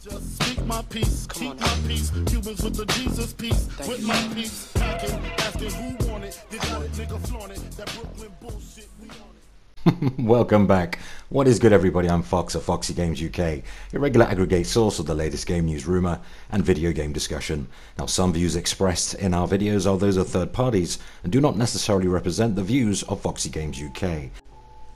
Just speak my peace, keep my peace. Cubans with the Jesus peace, with my peace. Packing, asking who want it. You got it, nigga, flaunt it. That Brooklyn bullshit, we on it. Welcome back. What is good, everybody? I'm Fox of Foxy Games UK, your regular aggregate source of the latest game news, rumour and video game discussion. Now, some views expressed in our videos are those of third parties and do not necessarily represent the views of Foxy Games UK.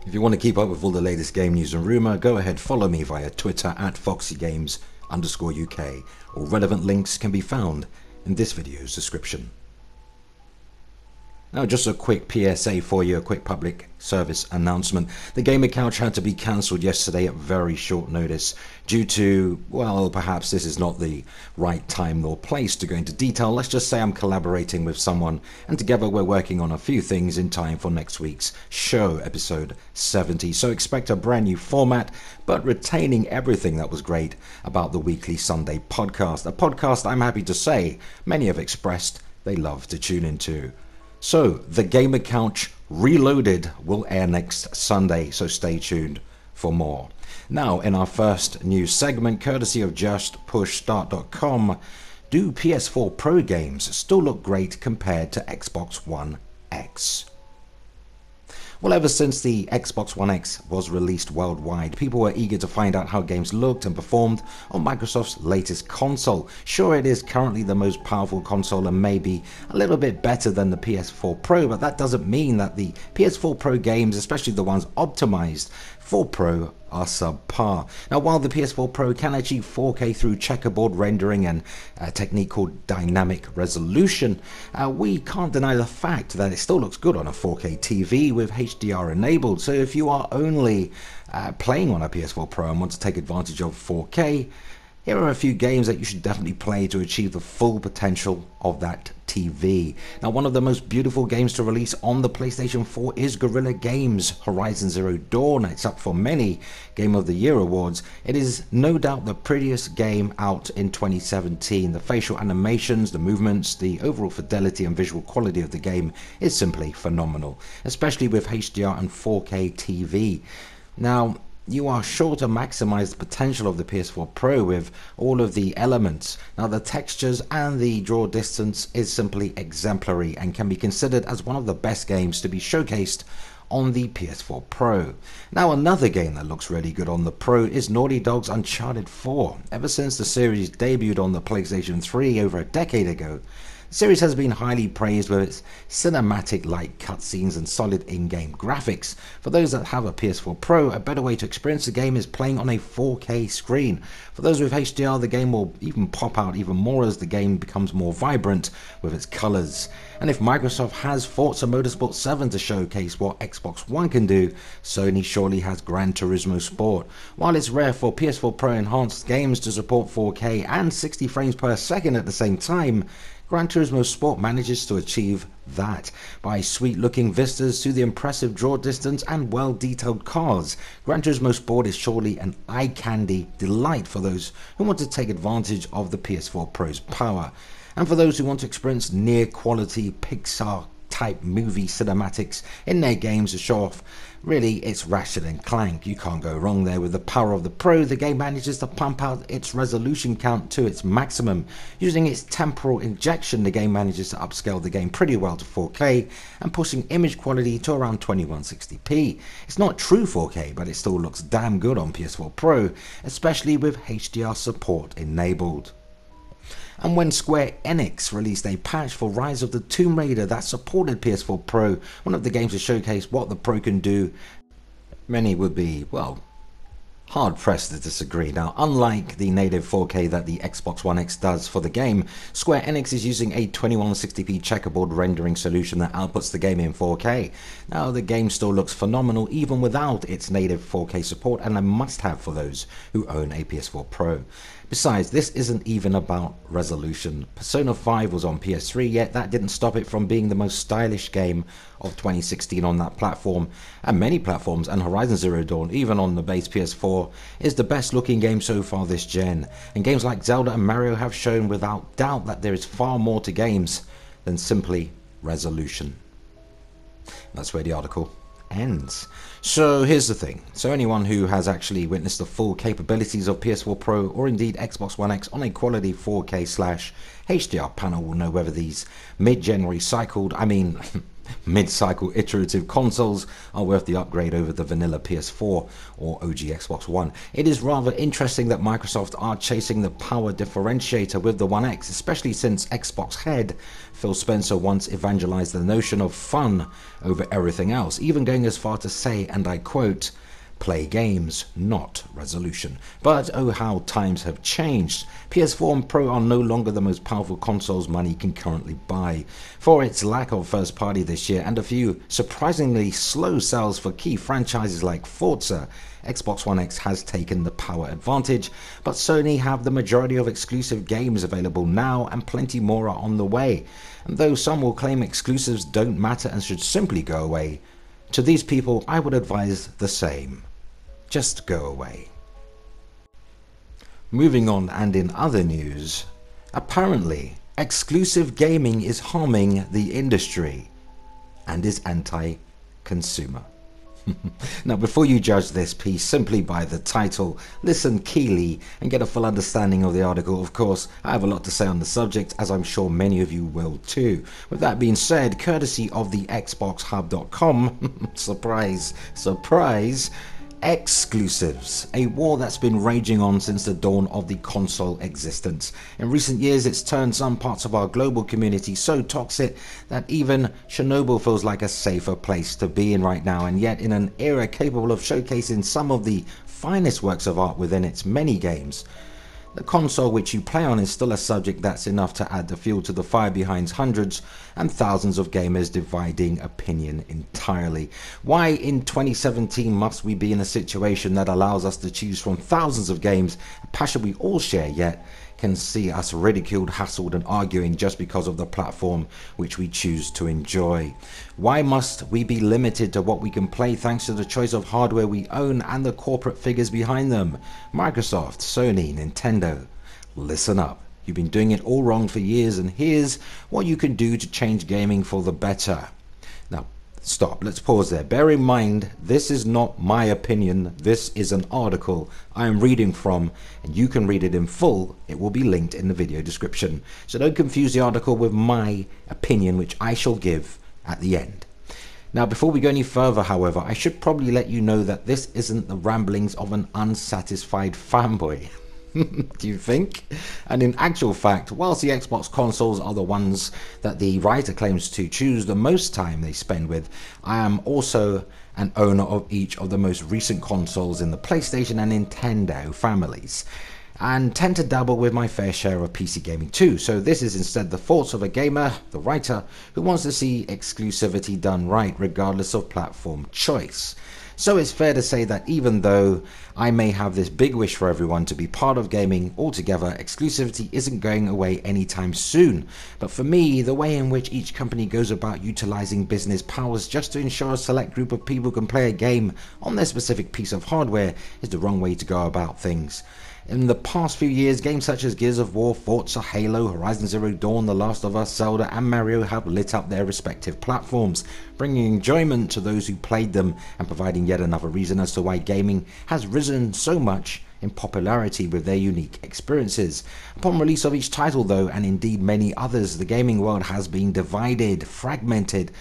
If you want to keep up with all the latest game news and rumour, go ahead, follow me via Twitter at FoxyGames_UK. All relevant links can be found in this video's description. Now, just a quick PSA for you, a quick public service announcement. The Gamer Couch had to be cancelled yesterday at very short notice due to, well, perhaps this is not the right time nor place to go into detail. Let's just say I'm collaborating with someone and together we're working on a few things in time for next week's show, episode 70. So expect a brand new format, but retaining everything that was great about the weekly Sunday podcast. A podcast I'm happy to say many have expressed they love to tune into. So, the Gamer Couch Reloaded will air next Sunday, so stay tuned for more. Now, in our first news segment, courtesy of JustPushStart.com, do PS4 Pro games still look great compared to Xbox One X? Well, ever since the Xbox One X was released worldwide, people were eager to find out how games looked and performed on Microsoft's latest console. Sure, it is currently the most powerful console and maybe a little bit better than the PS4 Pro, but that doesn't mean that the PS4 Pro games, especially the ones optimized for Pro, are subpar. Now, while the PS4 Pro can achieve 4K through checkerboard rendering and a technique called dynamic resolution, we can't deny the fact that it still looks good on a 4K TV with HDR enabled. So if you are only playing on a PS4 Pro and want to take advantage of 4K, here are a few games that you should definitely play to achieve the full potential of that TV. Now, one of the most beautiful games to release on the PlayStation 4 is Guerrilla Games' Horizon Zero Dawn. It's up for many Game of the Year awards. It is no doubt the prettiest game out in 2017. The facial animations, the movements, the overall fidelity and visual quality of the game is simply phenomenal, especially with HDR and 4K TV. Now, you are sure to maximize the potential of the PS4 Pro with all of the elements. Now, the textures and the draw distance is simply exemplary and can be considered as one of the best games to be showcased on the PS4 Pro. Now, another game that looks really good on the Pro is Naughty Dog's Uncharted 4. Ever since the series debuted on the PlayStation 3 over a decade ago, the series has been highly praised with its cinematic-like cutscenes and solid in-game graphics. For those that have a PS4 Pro, a better way to experience the game is playing on a 4K screen. For those with HDR, the game will even pop out even more as the game becomes more vibrant with its colors. And if Microsoft has Forza Motorsport 7 to showcase what Xbox One can do, Sony surely has Gran Turismo Sport. While it's rare for PS4 Pro enhanced games to support 4K and 60 frames per second at the same time, Gran Turismo Sport manages to achieve that. By sweet-looking vistas to the impressive draw distance and well-detailed cars, Gran Turismo Sport is surely an eye-candy delight for those who want to take advantage of the PS4 Pro's power. And for those who want to experience near-quality Pixar-type movie cinematics in their games to show off, really, it's Ratchet and Clank. You can't go wrong there. With the power of the Pro, the game manages to pump out its resolution count to its maximum. Using its temporal injection, the game manages to upscale the game pretty well to 4K and pushing image quality to around 2160p. It's not true 4K, but it still looks damn good on PS4 Pro, especially with HDR support enabled. And when Square Enix released a patch for Rise of the Tomb Raider that supported PS4 Pro, one of the games to showcase what the Pro can do, many would be, well, hard-pressed to disagree. Now, unlike the native 4K that the Xbox One X does for the game, Square Enix is using a 2160p checkerboard rendering solution that outputs the game in 4K. Now, the game still looks phenomenal even without its native 4K support, and a must-have for those who own a PS4 Pro. Besides, this isn't even about resolution. Persona 5 was on PS3, yet that didn't stop it from being the most stylish game of 2016 on that platform and many platforms, and Horizon Zero Dawn, even on the base PS4, is the best looking game so far this gen. And games like Zelda and Mario have shown without doubt that there is far more to games than simply resolution. That's where the article ends. So here's the thing. So anyone who has actually witnessed the full capabilities of PS4 Pro or indeed Xbox One X on a quality 4K/HDR panel will know whether these mid-January mid-cycle iterative consoles are worth the upgrade over the vanilla PS4 or OG Xbox One. It is rather interesting that Microsoft are chasing the power differentiator with the One X, especially since Xbox head Phil Spencer once evangelized the notion of fun over everything else, even going as far to say, and I quote, "Play games, not resolution." But oh how times have changed. PS4 and Pro are no longer the most powerful consoles money can currently buy. For its lack of first party this year and a few surprisingly slow sales for key franchises like Forza, Xbox One X has taken the power advantage, but Sony have the majority of exclusive games available now and plenty more are on the way. And though some will claim exclusives don't matter and should simply go away, to these people I would advise the same. Just go away. Moving on, and in other news, apparently exclusive gaming is harming the industry and is anti-consumer. Now before you judge this piece simply by the title, listen keenly and get a full understanding of the article. Of course, I have a lot to say on the subject, as I'm sure many of you will too. With that being said, courtesy of the xboxhub.com, surprise, surprise, exclusives, a war that's been raging on since the dawn of the console existence. In recent years, it's turned some parts of our global community so toxic that even Chernobyl feels like a safer place to be in right now, and yet in an era capable of showcasing some of the finest works of art within its many games, the console which you play on is still a subject that's enough to add the fuel to the fire behind hundreds and thousands of gamers dividing opinion entirely. Why in 2017 must we be in a situation that allows us to choose from thousands of games, a passion we all share, yet can see us ridiculed, hassled and arguing just because of the platform which we choose to enjoy? Why must we be limited to what we can play thanks to the choice of hardware we own and the corporate figures behind them? Microsoft, Sony, Nintendo, listen up. You've been doing it all wrong for years, and here's what you can do to change gaming for the better. Now, stop, let's pause there. Bear in mind, this is not my opinion. This is an article I am reading from, and you can read it in full. It will be linked in the video description. So don't confuse the article with my opinion, which I shall give at the end. Now, before we go any further, however, I should probably let you know that this isn't the ramblings of an unsatisfied fanboy. Do you think? And in actual fact, whilst the Xbox consoles are the ones that the writer claims to choose the most time they spend with, I am also an owner of each of the most recent consoles in the PlayStation and Nintendo families, and tend to dabble with my fair share of PC gaming too. So this is instead the thoughts of a gamer, the writer, who wants to see exclusivity done right regardless of platform choice. So it's fair to say that even though I may have this big wish for everyone to be part of gaming altogether, exclusivity isn't going away anytime soon. But for me, the way in which each company goes about utilizing business powers just to ensure a select group of people can play a game on their specific piece of hardware is the wrong way to go about things. In the past few years, games such as Gears of War, Forza, Halo, Horizon Zero Dawn, The Last of Us, Zelda and Mario have lit up their respective platforms, bringing enjoyment to those who played them and providing yet another reason as to why gaming has risen so much in popularity with their unique experiences. Upon release of each title though, and indeed many others, the gaming world has been divided, fragmented.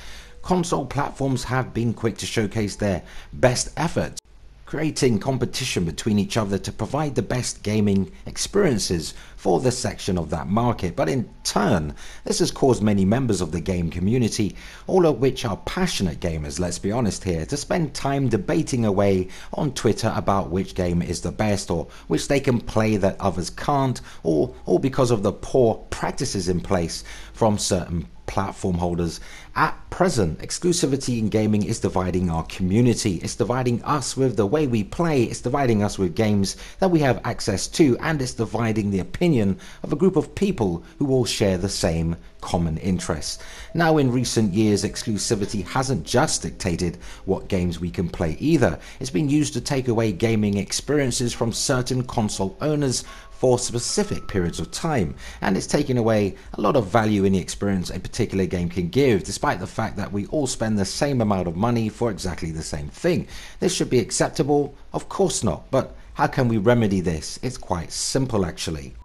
Console platforms have been quick to showcase their best efforts, creating competition between each other to provide the best gaming experiences for the section of that market. But in turn, this has caused many members of the game community, all of which are passionate gamers, let's be honest here, to spend time debating away on Twitter about which game is the best, or which they can play that others can't, or all because of the poor practices in place from certain platform holders. At present, exclusivity in gaming is dividing our community. It's dividing us with the way we play. It's dividing us with games that we have access to, and it's dividing the opinion of a group of people who all share the same common interests. Now, in recent years, exclusivity hasn't just dictated what games we can play either. It's been used to take away gaming experiences from certain console owners for specific periods of time, and it's taking away a lot of value in the experience a particular game can give, despite the fact that we all spend the same amount of money for exactly the same thing. This should be acceptable? Of course not, but how can we remedy this? It's quite simple actually.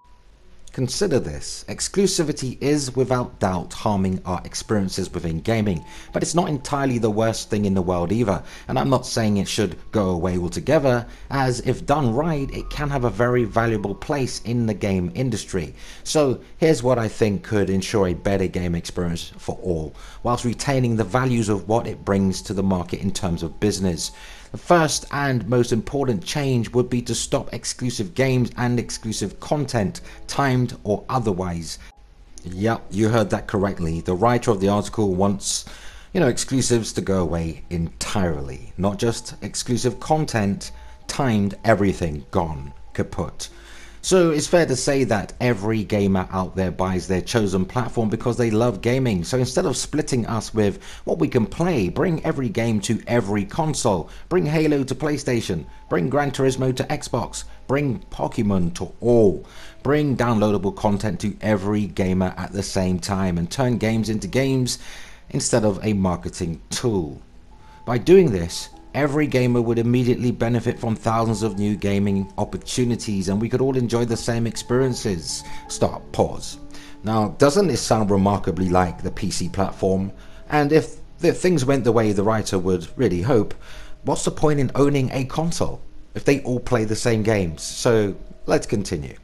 Consider this: exclusivity is without doubt harming our experiences within gaming, but it's not entirely the worst thing in the world either, and I'm not saying it should go away altogether, as if done right it can have a very valuable place in the game industry. So here's what I think could ensure a better game experience for all, whilst retaining the values of what it brings to the market in terms of business. The first and most important change would be to stop exclusive games and exclusive content, timed or otherwise. Yep, you heard that correctly. The writer of the article wants, exclusives to go away entirely. Not just exclusive content, timed, everything gone, kaput. So it's fair to say that every gamer out there buys their chosen platform because they love gaming. So instead of splitting us with what we can play, bring every game to every console. Bring Halo to PlayStation. Bring Gran Turismo to Xbox. Bring Pokemon to all. Bring downloadable content to every gamer at the same time, and turn games into games instead of a marketing tool. By doing this, every gamer would immediately benefit from thousands of new gaming opportunities, and we could all enjoy the same experiences. Pause. Now, doesn't this sound remarkably like the PC platform? And if things went the way the writer would really hope, what's the point in owning a console if they all play the same games? So let's continue.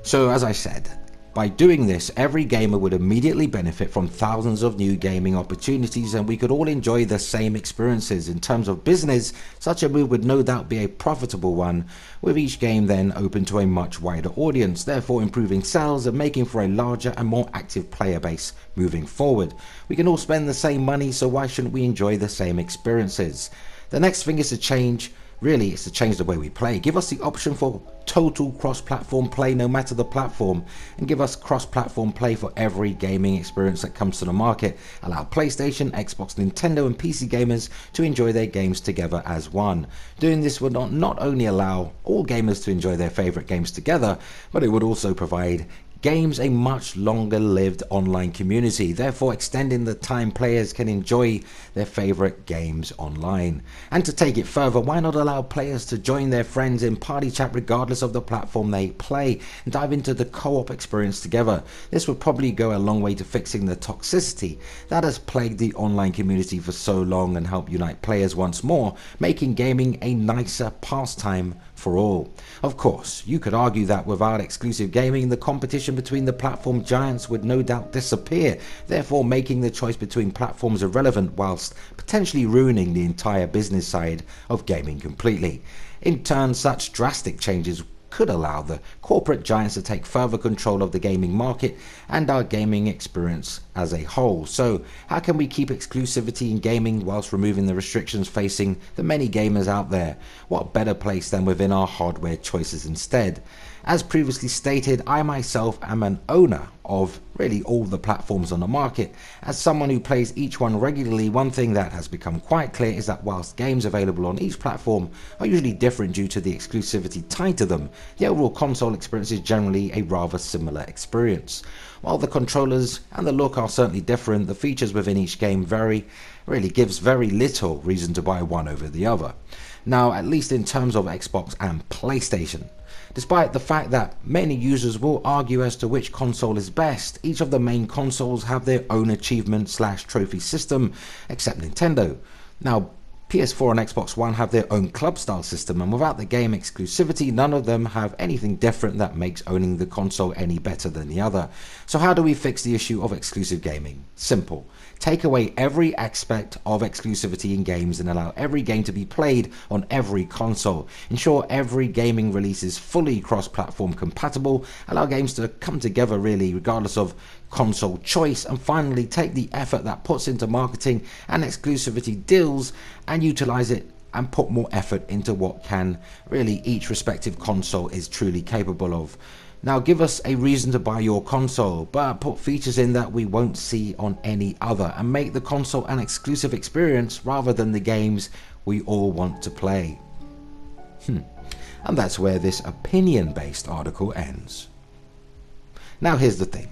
So as I said, by doing this, every gamer would immediately benefit from thousands of new gaming opportunities, and we could all enjoy the same experiences. In terms of business, such a move would no doubt be a profitable one, with each game then open to a much wider audience, therefore improving sales and making for a larger and more active player base moving forward. We can all spend the same money, so why shouldn't we enjoy the same experiences? The next thing is to change the way we play. Give us the option for total cross-platform play no matter the platform, and give us cross-platform play for every gaming experience that comes to the market. Allow PlayStation, Xbox, Nintendo and PC gamers to enjoy their games together as one. Doing this would not only allow all gamers to enjoy their favorite games together, but it would also provide games a much longer lived online community, therefore extending the time players can enjoy their favorite games online. And to take it further, why not allow players to join their friends in party chat regardless of the platform they play, and dive into the co-op experience together? This would probably go a long way to fixing the toxicity that has plagued the online community for so long, and help unite players once more, making gaming a nicer pastime for all. Of course, you could argue that without exclusive gaming, the competition between the platform giants would no doubt disappear, therefore making the choice between platforms irrelevant, whilst potentially ruining the entire business side of gaming completely. In turn, such drastic changes could allow the corporate giants to take further control of the gaming market and our gaming experience as a whole. So how can we keep exclusivity in gaming whilst removing the restrictions facing the many gamers out there? What better place than within our hardware choices instead? As previously stated, I myself am an owner of really all the platforms on the market. As someone who plays each one regularly, one thing that has become quite clear is that whilst games available on each platform are usually different due to the exclusivity tied to them, the overall console experience is generally a rather similar experience. While the controllers and the look are certainly different, the features within each game really gives very little reason to buy one over the other. Now, at least in terms of Xbox and PlayStation. Despite the fact that many users will argue as to which console is best, each of the main consoles have their own achievement/trophy system, except Nintendo. Now, PS4 and Xbox One have their own club style system, and without the game exclusivity, none of them have anything different that makes owning the console any better than the other. So how do we fix the issue of exclusive gaming? Simple. Take away every aspect of exclusivity in games and allow every game to be played on every console. Ensure every gaming release is fully cross-platform compatible. Allow games to come together really regardless of console choice. And finally, take the effort that puts into marketing and exclusivity deals and utilize it and put more effort into what can really each respective console is truly capable of. Now give us a reason to buy your console, but put features in that we won't see on any other, and make the console an exclusive experience rather than the games we all want to play. And that's where this opinion-based article ends. Now here's the thing.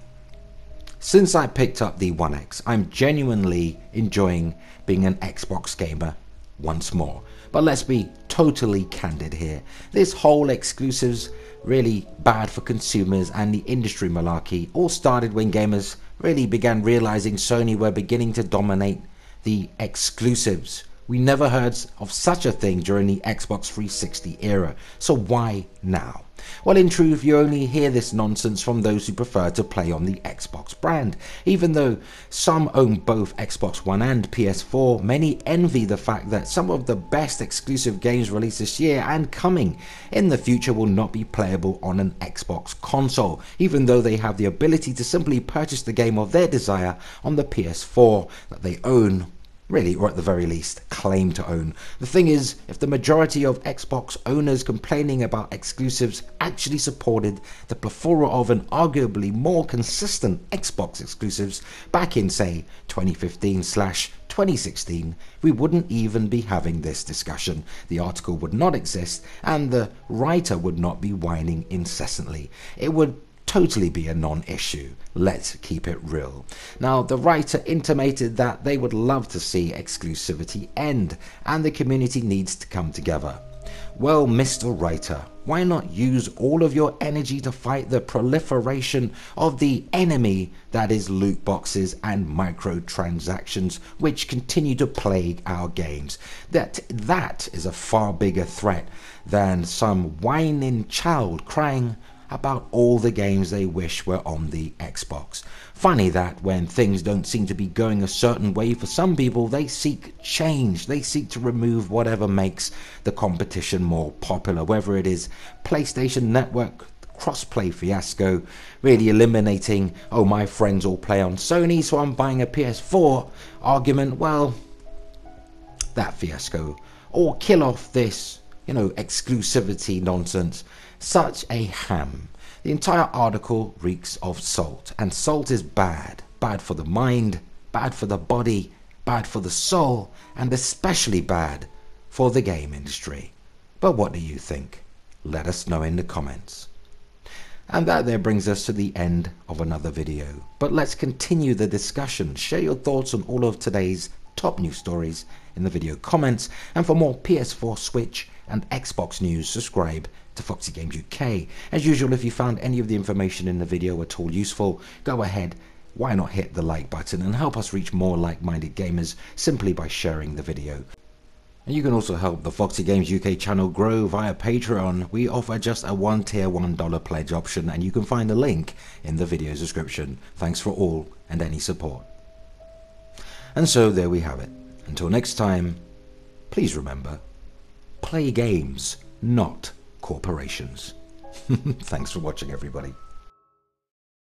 Since I picked up the One X, I'm genuinely enjoying being an Xbox gamer once more. But let's be totally candid here. This whole exclusives really bad for consumers and the industry malarkey all started when gamers really began realizing Sony were beginning to dominate the exclusives. We never heard of such a thing during the Xbox 360 era, so why now? Well, in truth, you only hear this nonsense from those who prefer to play on the Xbox brand. Even though some own both Xbox One and PS4, many envy the fact that some of the best exclusive games released this year and coming in the future will not be playable on an Xbox console, even though they have the ability to simply purchase the game of their desire on the PS4 that they own. Really, or at the very least, claim to own. The thing is, if the majority of Xbox owners complaining about exclusives actually supported the plethora of and arguably more consistent Xbox exclusives back in, say, 2015/2016, we wouldn't even be having this discussion. The article would not exist, and the writer would not be whining incessantly. It would totally be a non-issue. Let's keep it real. Now, the writer intimated that they would love to see exclusivity end and the community needs to come together. Well, Mr. Writer, why not use all of your energy to fight the proliferation of the enemy that is loot boxes and microtransactions, which continue to plague our games? That is a far bigger threat than some whining child crying about all the games they wish were on the Xbox. Funny that when things don't seem to be going a certain way for some people, they seek change. They seek to remove whatever makes the competition more popular, whether it is PlayStation Network crossplay fiasco, really eliminating, oh, my friends all play on Sony, so I'm buying a PS4 argument, well, that fiasco, or kill off this, exclusivity nonsense. Such a ham. The entire article reeks of salt, and salt is bad. Bad for the mind, bad for the body, bad for the soul, and especially bad for the game industry. But what do you think? Let us know in the comments. And that there brings us to the end of another video. But let's continue the discussion. Share your thoughts on all of today's top news stories in the video comments, and for more PS4, Switch and Xbox news, subscribe to FOXY Games UK. As usual, if you found any of the information in the video at all useful, go ahead, why not hit the like button and help us reach more like-minded gamers simply by sharing the video. And you can also help the FOXY Games UK channel grow via Patreon. We offer just a one-tier $1 pledge option, and you can find a link in the video description. Thanks for all and any support. And so there we have it. Until next time, please remember, play games, not corporations. Thanks for watching, everybody.